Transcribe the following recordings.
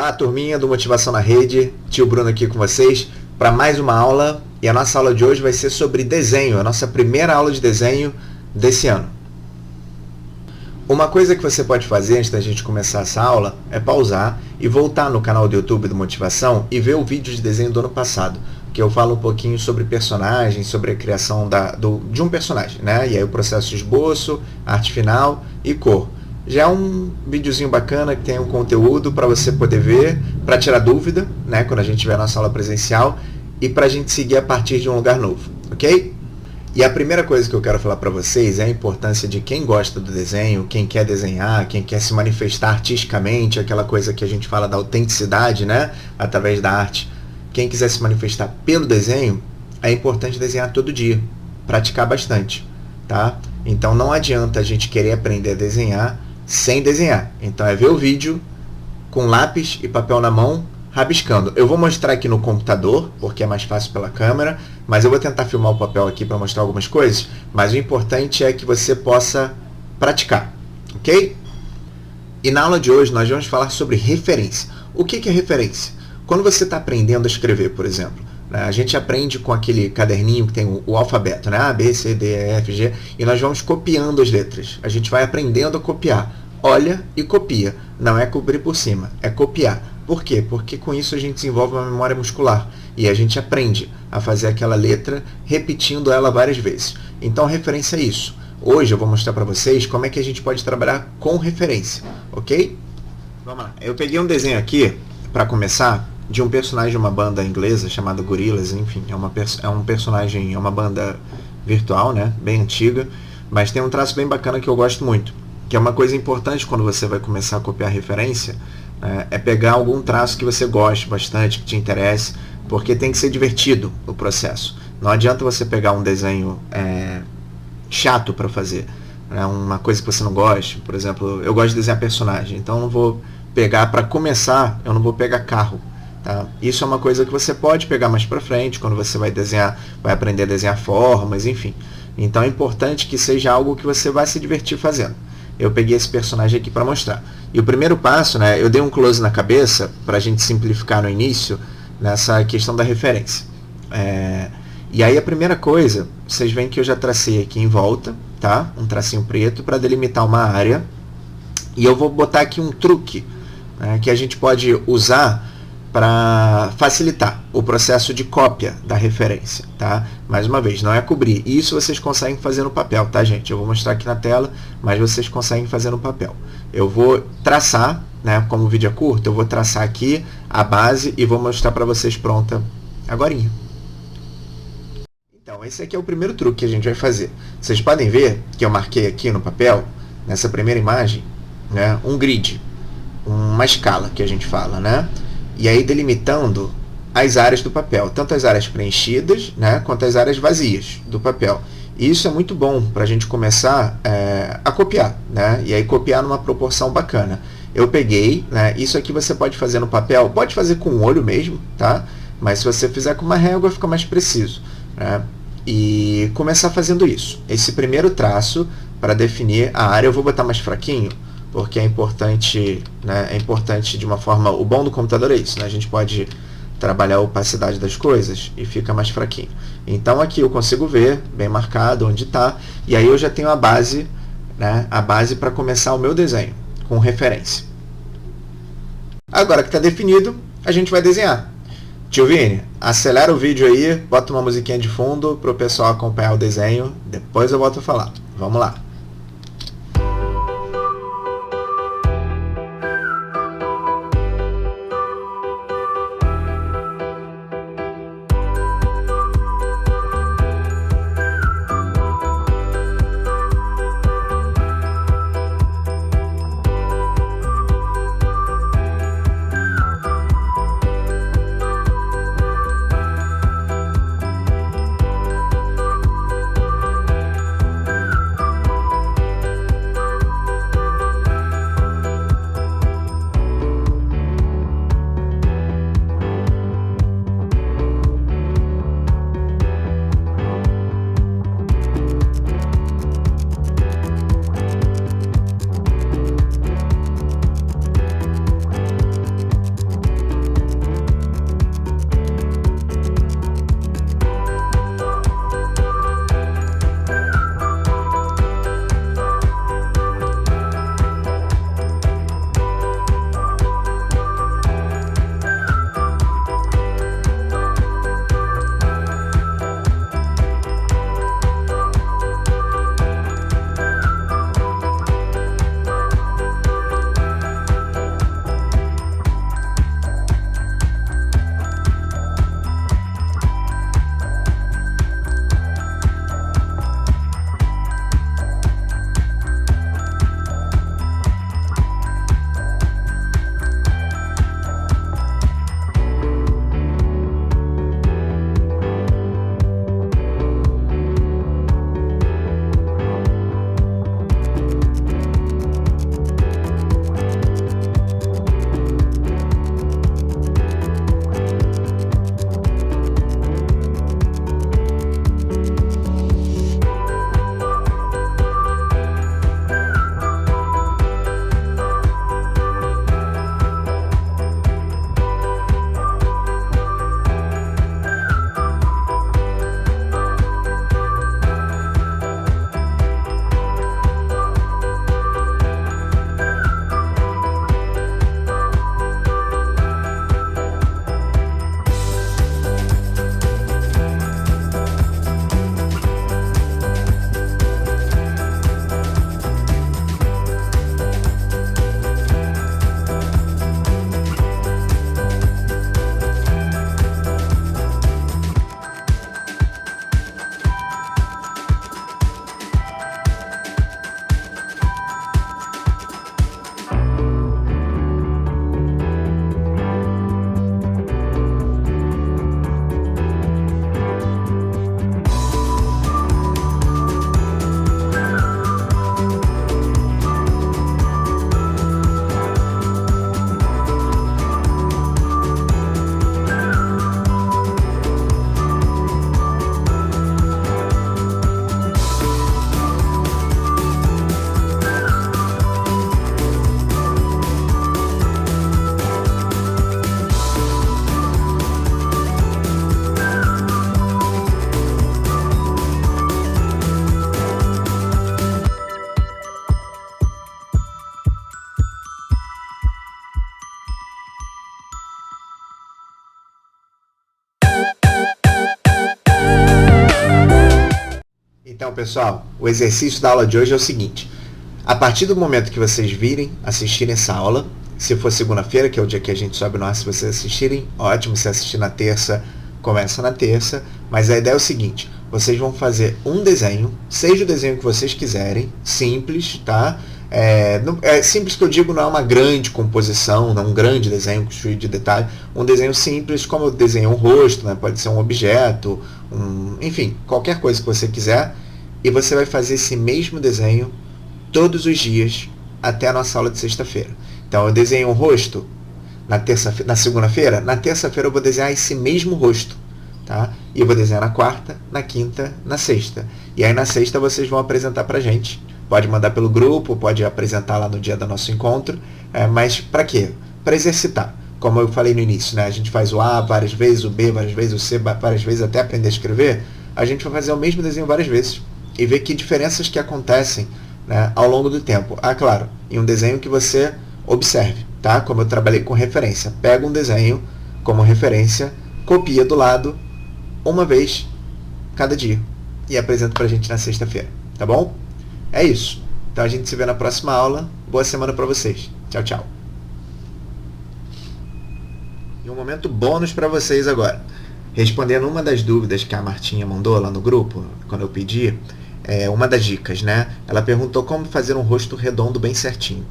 Olá, turminha do Motivação na Rede, tio Bruno aqui com vocês para mais uma aula. E a nossa aula de hoje vai ser sobre desenho, a nossa primeira aula de desenho desse ano. Uma coisa que você pode fazer antes da gente começar essa aula é pausar e voltar no canal do YouTube do Motivação e ver o vídeo de desenho do ano passado, que eu falo um pouquinho sobre personagens, sobre a criação de um personagem, né? E aí o processo de esboço, arte final e cor. Já é um videozinho bacana que tem um conteúdo para você poder ver, para tirar dúvida, né, quando a gente tiver a nossa aula presencial e para a gente seguir a partir de um lugar novo, ok? E a primeira coisa que eu quero falar para vocês é a importância de quem gosta do desenho, quem quer desenhar, quem quer se manifestar artisticamente, aquela coisa que a gente fala da autenticidade, né, através da arte. Quem quiser se manifestar pelo desenho, é importante desenhar todo dia, praticar bastante, tá? Então não adianta a gente querer aprender a desenhar sem desenhar. Então é ver o vídeo com lápis e papel na mão, rabiscando. Eu vou mostrar aqui no computador, porque é mais fácil pela câmera, mas eu vou tentar filmar o papel aqui para mostrar algumas coisas, mas o importante é que você possa praticar, ok? E na aula de hoje nós vamos falar sobre referência. O que é referência? Quando você está aprendendo a escrever, por exemplo, né, a gente aprende com aquele caderninho que tem o alfabeto, né? A, B, C, D, E, F, G, e nós vamos copiando as letras. A gente vai aprendendo a copiar. Olha e copia. Não é cobrir por cima, é copiar. Por quê? Porque com isso a gente desenvolve uma memória muscular e a gente aprende a fazer aquela letra repetindo ela várias vezes. Então, referência é isso. Hoje eu vou mostrar para vocês como é que a gente pode trabalhar com referência, ok? Vamos lá. Eu peguei um desenho aqui, para começar, de um personagem de uma banda inglesa chamada Gorillaz, enfim, é um personagem, é uma banda virtual, né, bem antiga, mas tem um traço bem bacana que eu gosto muito, que é uma coisa importante quando você vai começar a copiar referência, é pegar algum traço que você goste bastante, que te interesse, porque tem que ser divertido o processo. Não adianta você pegar um desenho chato para fazer, uma coisa que você não goste. Por exemplo, eu gosto de desenhar personagem, então eu não vou pegar, para começar, eu não vou pegar carro. Tá? Isso é uma coisa que você pode pegar mais para frente, quando você vai desenhar, vai aprender a desenhar formas, enfim. Então é importante que seja algo que você vai se divertir fazendo. Eu peguei esse personagem aqui para mostrar. E o primeiro passo, né, eu dei um close na cabeça, para a gente simplificar no início, nessa questão da referência. E aí a primeira coisa, vocês veem que eu já tracei aqui em volta, tá? Um tracinho preto para delimitar uma área. E eu vou botar aqui um truque, né, que a gente pode usar para facilitar o processo de cópia da referência, tá? Mais uma vez, não é cobrir. Isso vocês conseguem fazer no papel, tá, gente? Eu vou mostrar aqui na tela, mas vocês conseguem fazer no papel. Eu vou traçar, né, como o vídeo é curto, eu vou traçar aqui a base e vou mostrar para vocês pronta agorinha. Então, esse aqui é o primeiro truque que a gente vai fazer. Vocês podem ver que eu marquei aqui no papel, nessa primeira imagem, né, um grid, uma escala que a gente fala, né? E aí delimitando as áreas do papel, tanto as áreas preenchidas, né, quanto as áreas vazias do papel. E isso é muito bom para a gente começar a copiar, né? E aí copiar numa proporção bacana. Eu peguei, né, isso aqui você pode fazer no papel, pode fazer com o olho mesmo, tá? Mas se você fizer com uma régua fica mais preciso, né? E começar fazendo isso. Esse primeiro traço para definir a área, eu vou botar mais fraquinho, porque é importante, né, é importante de uma forma... O bom do computador é isso, né? A gente pode trabalhar a opacidade das coisas e fica mais fraquinho. Então aqui eu consigo ver bem marcado onde está, e aí eu já tenho a base, né, a base para começar o meu desenho, com referência. Agora que está definido, a gente vai desenhar. Tio Vini, acelera o vídeo aí, bota uma musiquinha de fundo para o pessoal acompanhar o desenho, depois eu volto a falar. Vamos lá. Então, pessoal, o exercício da aula de hoje é o seguinte. A partir do momento que vocês virem, assistirem essa aula, se for segunda-feira, que é o dia que a gente sobe no ar, se vocês assistirem, ótimo. Se assistir na terça, começa na terça. Mas a ideia é o seguinte, vocês vão fazer um desenho, seja o desenho que vocês quiserem, simples, tá? Simples que eu digo, não é uma grande composição, não é um grande desenho cheio de detalhe, um desenho simples, como eu desenhei um rosto, né? Pode ser um objeto, enfim, qualquer coisa que você quiser, e você vai fazer esse mesmo desenho todos os dias até a nossa aula de sexta-feira. Então eu desenhei um rosto na segunda-feira, na terça-feira eu vou desenhar esse mesmo rosto, tá? E eu vou desenhar na quarta, na quinta, na sexta. E aí na sexta vocês vão apresentar pra gente. Pode mandar pelo grupo, pode apresentar lá no dia do nosso encontro, mas para quê? Para exercitar. Como eu falei no início, né? A gente faz o A várias vezes, o B várias vezes, o C várias vezes, até aprender a escrever. A gente vai fazer o mesmo desenho várias vezes e ver que diferenças que acontecem, né, ao longo do tempo. Ah, claro, em um desenho que você observe, tá? Como eu trabalhei com referência. Pega um desenho como referência, copia do lado uma vez cada dia e apresenta pra gente na sexta-feira, tá bom? É isso. Então a gente se vê na próxima aula. Boa semana para vocês. Tchau, tchau. E um momento bônus para vocês agora. Respondendo uma das dúvidas que a Martinha mandou lá no grupo, quando eu pedi, uma das dicas, né? Ela perguntou como fazer um rosto redondo bem certinho.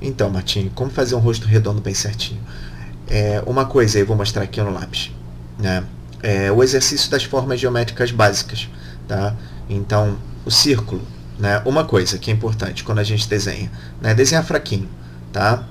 Então, Martinha, como fazer um rosto redondo bem certinho? Uma coisa aí, vou mostrar aqui no lápis, né? O exercício das formas geométricas básicas, tá? Então, o círculo, né? Uma coisa que é importante quando a gente desenha, né? Desenhar fraquinho, tá?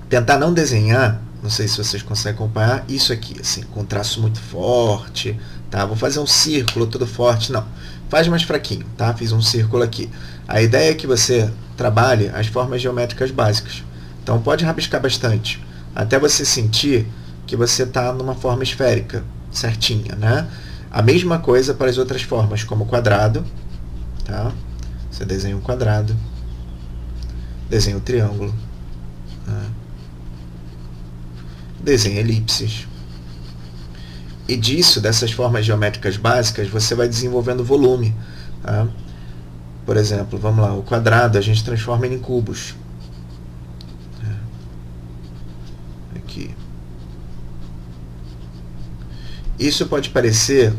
Tentar não desenhar, não sei se vocês conseguem acompanhar, isso aqui, assim, com traço muito forte, tá? Vou fazer um círculo todo forte, não. Faz mais fraquinho, tá? Fiz um círculo aqui. A ideia é que você trabalhe as formas geométricas básicas. Então pode rabiscar bastante, até você sentir que você está numa forma esférica, certinha, né? A mesma coisa para as outras formas, como quadrado, tá? Você desenha um quadrado, desenha um triângulo, né? Desenha elipses. E dessas formas geométricas básicas, você vai desenvolvendo volume, tá? Por exemplo, vamos lá, o quadrado a gente transforma ele em cubos. Aqui. Isso pode parecer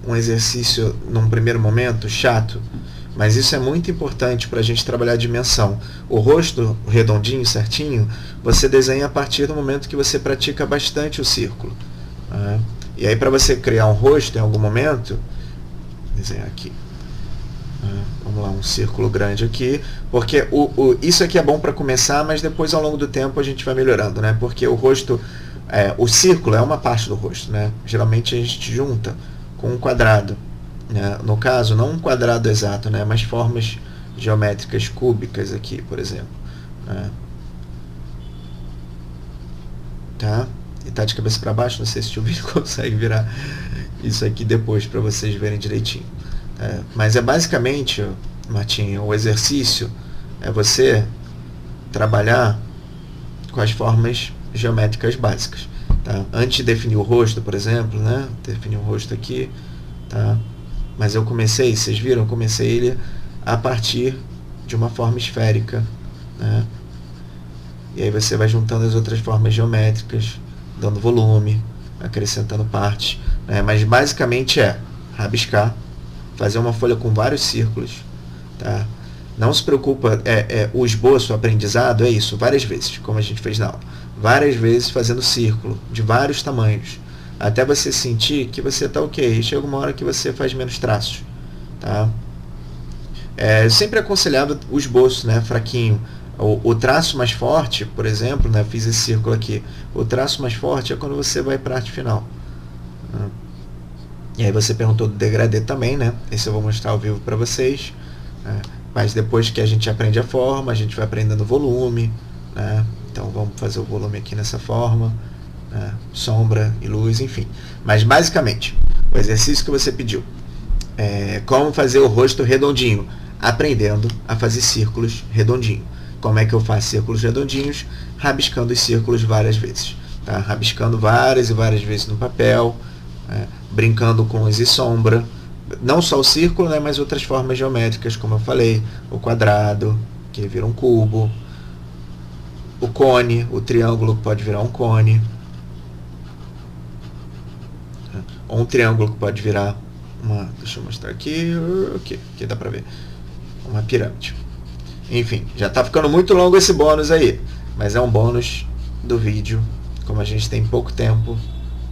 um exercício, num primeiro momento, chato, mas isso é muito importante para a gente trabalhar a dimensão. O rosto redondinho, certinho, você desenha a partir do momento que você pratica bastante o círculo, tá? E aí, para você criar um rosto em algum momento, desenhar aqui, vamos lá, um círculo grande aqui, porque isso aqui é bom para começar, mas depois, ao longo do tempo, a gente vai melhorando, né? Porque o rosto, o círculo é uma parte do rosto, né? Geralmente a gente junta com um quadrado, né? No caso, não um quadrado exato, né? Mas formas geométricas cúbicas aqui, por exemplo, né? Tá? E tá de cabeça para baixo, não sei se o vídeo consegue virar isso aqui depois para vocês verem direitinho. Mas basicamente, Martinho, o exercício é você trabalhar com as formas geométricas básicas, tá? Antes de definir o rosto, por exemplo, né? Definir o rosto aqui, tá? Mas eu comecei, vocês viram, eu comecei ele a partir de uma forma esférica, né? E aí você vai juntando as outras formas geométricas, dando volume, acrescentando partes, né? Mas basicamente rabiscar, fazer uma folha com vários círculos, tá? Não se preocupa, o esboço, o aprendizado é isso, várias vezes, como a gente fez na aula. Várias vezes fazendo círculo, de vários tamanhos, até você sentir que você está ok. Chega uma hora que você faz menos traços, tá? Eu sempre aconselhava o esboço, né, fraquinho. O traço mais forte, por exemplo, né, fiz esse círculo aqui. O traço mais forte é quando você vai para a arte final. E aí você perguntou do degradê também, né? Esse eu vou mostrar ao vivo para vocês. Mas depois que a gente aprende a forma, a gente vai aprendendo o volume, né? Então vamos fazer o volume aqui nessa forma, né? Sombra e luz, enfim. Mas basicamente, o exercício que você pediu é como fazer o rosto redondinho, aprendendo a fazer círculos redondinhos. Como é que eu faço círculos redondinhos? Rabiscando os círculos várias vezes, tá? Rabiscando várias e várias vezes no papel, brincando com luz e sombra, não só o círculo, né, mas outras formas geométricas, como eu falei, o quadrado, que vira um cubo, o cone, o triângulo que pode virar um cone, ou um triângulo que pode virar uma, deixa eu mostrar aqui, aqui dá pra ver, uma pirâmide. Enfim, já tá ficando muito longo esse bônus aí, mas é um bônus do vídeo, como a gente tem pouco tempo,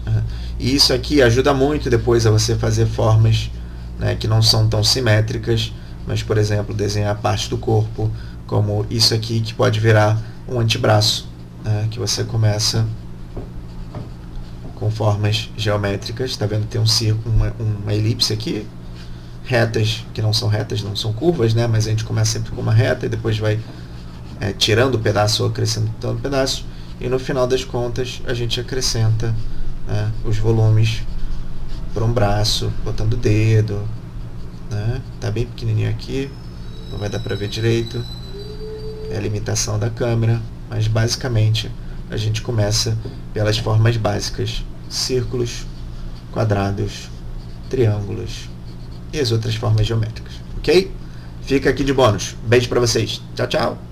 né? E isso aqui ajuda muito depois a você fazer formas, né, que não são tão simétricas, mas, por exemplo, desenhar parte do corpo, como isso aqui, que pode virar um antebraço, né, que você começa com formas geométricas. Está vendo? Tem um círculo, uma elipse aqui, retas que não são retas, não são curvas, né, mas a gente começa sempre com uma reta e depois vai tirando o pedaço ou acrescentando o pedaço, e no final das contas a gente acrescenta, né, os volumes para um braço, botando o dedo, né? Tá bem pequenininho aqui, não vai dar para ver direito, é a limitação da câmera, mas basicamente a gente começa pelas formas básicas: círculos, quadrados, triângulos e as outras formas geométricas, ok? Fica aqui de bônus. Beijo para vocês. Tchau, tchau.